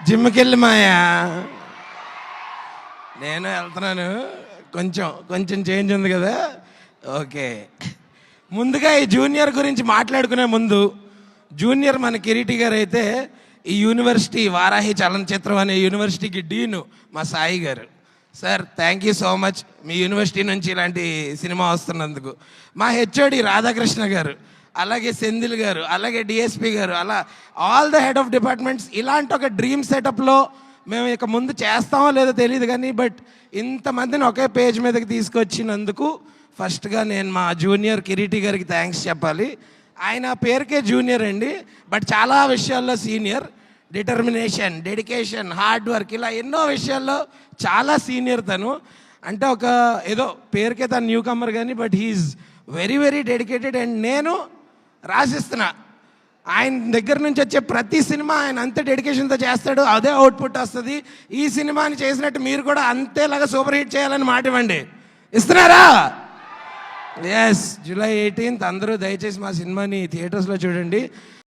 జిమ్కి వెళ్ళి మాయా నేను వెళ్తున్నాను. కొంచెం కొంచెం చేంజ్ ఉంది కదా. ఓకే, ముందుగా ఈ జూనియర్ గురించి మాట్లాడుకునే ముందు, జూనియర్ మన కిరీటి గారు అయితే ఈ యూనివర్సిటీ వారాహి చలనచిత్రం అనే యూనివర్సిటీకి డీను మా సాయి గారు. Sir thank you so much me university నుంచి ఇలాంటి సినిమా వస్తున్నందుకు. మా హెచ్ఓడి రాధాకృష్ణ గారు, అలాగే సెంధిల్ గారు, అలాగే డిఎస్పి గారు, అలా all the head of departments. ఇలాంటి ఒక డ్రీమ్ సెటప్లో మేము ఇక ముందు చేస్తామో లేదో తెలియదు కానీ, బట్ ఇంతమందిని ఒకే పేజ్ మీదకి తీసుకొచ్చినందుకు ఫస్ట్గా నేను మా జూనియర్ కిరీటి గారికి థ్యాంక్స్ చెప్పాలి. ఆయన పేరుకే జూనియర్ అండి, బట్ చాలా విషయాల్లో senior. Determination, dedication, hard work, ఇలా ఎన్నో విషయాల్లో చాలా సీనియర్ తను. అంటే ఒక ఏదో పేరుకే తను న్యూ కమర్ కానీ, but he's very very dedicated. And నేను రాసిస్తున్నా, ఆయన దగ్గర నుంచి వచ్చే ప్రతి సినిమా ఆయన అంతే డెడికేషన్తో చేస్తాడు, అదే అవుట్పుట్ వస్తుంది. ఈ సినిమాని చేసినట్టు మీరు కూడా అంతేలాగా సూపర్ హిట్ చేయాలని మాట ఇవ్వండి. ఇస్తున్నారా? ఎస్, July 18th అందరూ దయచేసి మా సినిమాని థియేటర్స్లో చూడండి.